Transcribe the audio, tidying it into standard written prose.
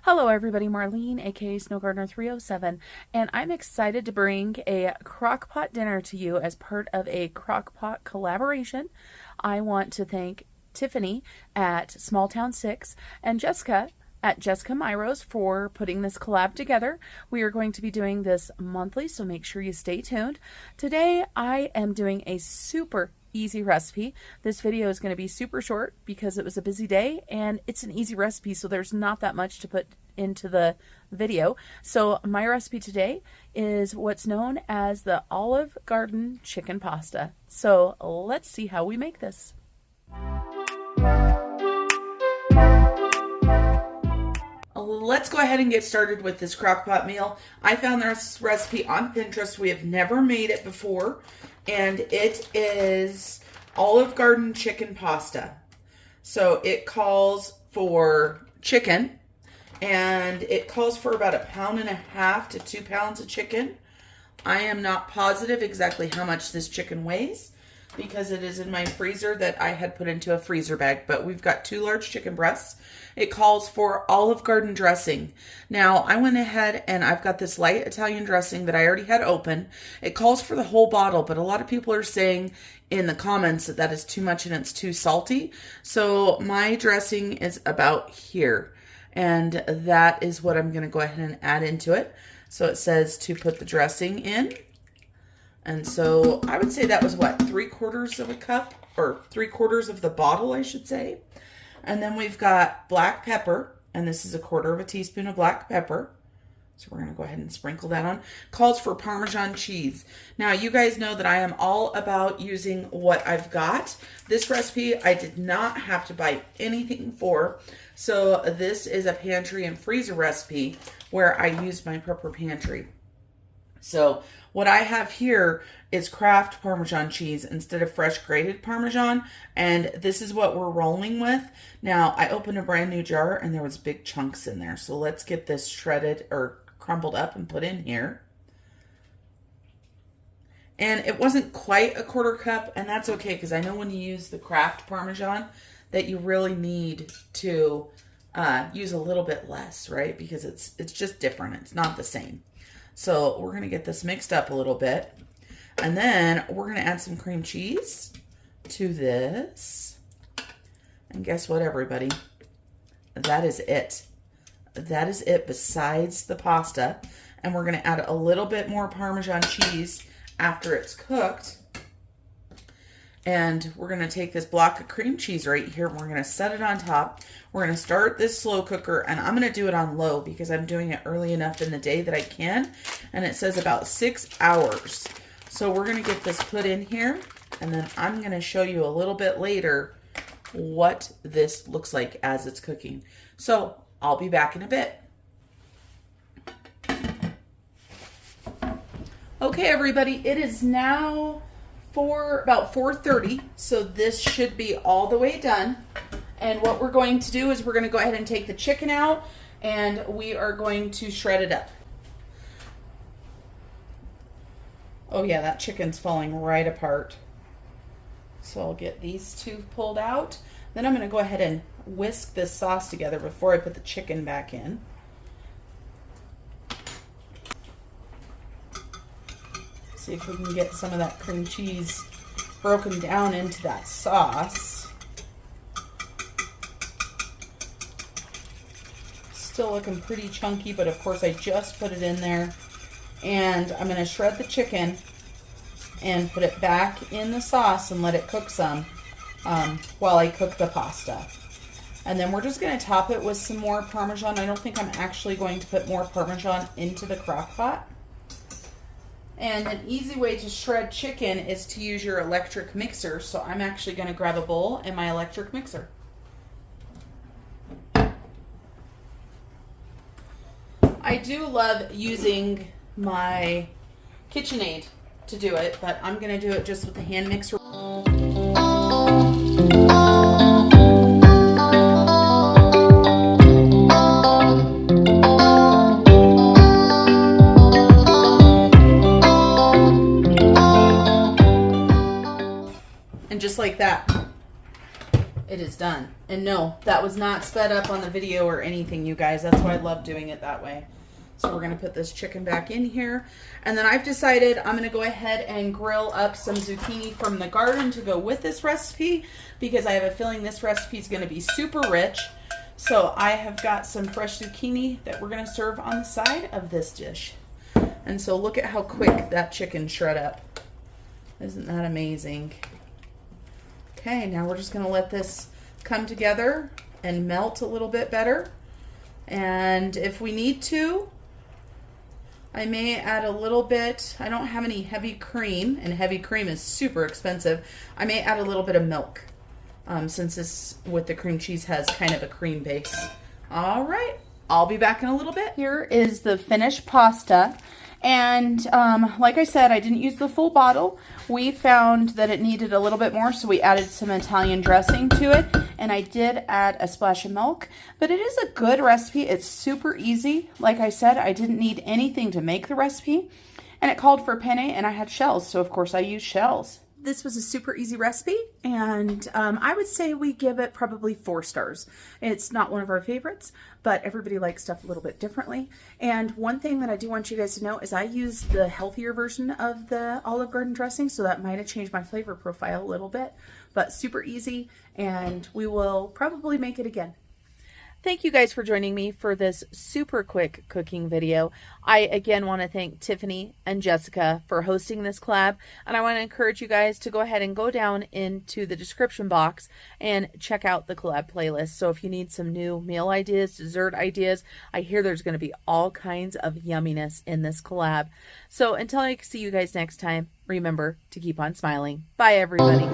Hello everybody, Marlene, aka SnowGardener307, and I'm excited to bring a Crockpot dinner to you as part of a Crockpot collaboration. I want to thank Tiffany at Smalltown 6 and Jessica at Jessica Myrose for putting this collab together. We are going to be doing this monthly, so make sure you stay tuned. Today I am doing a super easy recipe. This video is going to be super short because it was a busy day and it's an easy recipe, so there's not that much to put into the video. So my recipe today is what's known as the Olive Garden chicken pasta. So let's see how we make this. Let's go ahead and get started with this crockpot meal. I found this recipe on Pinterest. We have never made it before, and it is Olive Garden chicken pasta. So it calls for chicken, and it calls for about 1.5 pounds to 2 pounds of chicken. I am not positive exactly how much this chicken weighs because it is in my freezer that I had put into a freezer bag, but we've got 2 large chicken breasts. It calls for Olive Garden dressing. Now, I went ahead and I've got this light Italian dressing that I already had open. It calls for the whole bottle, but a lot of people are saying in the comments that that is too much and it's too salty. So my dressing is about here, and that is what I'm going to go ahead and add into it. So it says to put the dressing in. And so I would say that was what, 3/4 of a cup, or 3/4 of the bottle, I should say. And then we've got black pepper, and this is 1/4 teaspoon of black pepper. So we're going to go ahead and sprinkle that on. Calls for Parmesan cheese. Now, you guys know that I am all about using what I've got. This recipe I did not have to buy anything for. So this is a pantry and freezer recipe where I used my prepper pantry. So what I have here is Kraft Parmesan cheese instead of fresh grated Parmesan, and this is what we're rolling with. Now, I opened a brand new jar and there was big chunks in there. So let's get this shredded or crumbled up and put in here. And it wasn't quite 1/4 cup, and that's okay because I know when you use the Kraft Parmesan that you really need to use a little bit less, right? Because it's just different. It's not the same. So we're going to get this mixed up a little bit. And then we're going to add some cream cheese to this. And guess what, everybody? That is it. That is it besides the pasta. And we're going to add a little bit more Parmesan cheese after it's cooked. And we're going to take this block of cream cheese right here. And we're going to set it on top. We're going to start this slow cooker, and I'm going to do it on low because I'm doing it early enough in the day that I can. And it says about 6 hours. So we're going to get this put in here, and then I'm going to show you a little bit later what this looks like as it's cooking. So I'll be back in a bit. Okay, everybody, it is now about 4:30, so this should be all the way done. And what we're going to do is we're going to go ahead and take the chicken out, and we are going to shred it up. Oh yeah, that chicken's falling right apart. So I'll get these 2 pulled out. Then I'm going to go ahead and whisk this sauce together before I put the chicken back in. See if we can get some of that cream cheese broken down into that sauce. Still looking pretty chunky, but of course I just put it in there. And I'm going to shred the chicken and put it back in the sauce and let it cook some while I cook the pasta. And then we're just going to top it with some more Parmesan. I don't think I'm actually going to put more Parmesan into the crock pot. And an easy way to shred chicken is to use your electric mixer. So I'm actually going to grab a bowl and my electric mixer. I do love using my KitchenAid to do it, but I'm going to do it just with the hand mixer. And just like that, it it is done. And no, that was not sped up on the video or anything, you guys. That's why I love doing it that way. So we're going to put this chicken back in here. And then I've decided I'm going to go ahead and grill up some zucchini from the garden to go with this recipe, because I have a feeling this recipe is going to be super rich. So I have got some fresh zucchini that we're going to serve on the side of this dish. And so look at how quick that chicken shred up. Isn't that amazing? Okay, now we're just going to let this come together and melt a little bit better. And if we need to, I may add a little bit. I don't have any heavy cream, and heavy cream is super expensive. I may add a little bit of milk, since this with the cream cheese has kind of a cream base. All right, I'll be back in a little bit. Here is the finished pasta. And like I said, I didn't use the full bottle. We found that it needed a little bit more, so we added some Italian dressing to it. And I did add a splash of milk. But it is a good recipe. It's super easy. Like I said, I didn't need anything to make the recipe. And it called for penne, and I had shells, so of course I used shells. This was a super easy recipe, and I would say we give it probably 4 stars. It's not one of our favorites, but everybody likes stuff a little bit differently. And one thing that I do want you guys to know is I use the healthier version of the Olive Garden dressing, so that might have changed my flavor profile a little bit, but super easy, and we will probably make it again. Thank you guys for joining me for this super quick cooking video. I again want to thank Tiffany and Jessica for hosting this collab, and I want to encourage you guys to go ahead and go down into the description box and check out the collab playlist. So if you need some new meal ideas, dessert ideas, I hear there's going to be all kinds of yumminess in this collab. So until I see you guys next time, remember to keep on smiling. Bye everybody.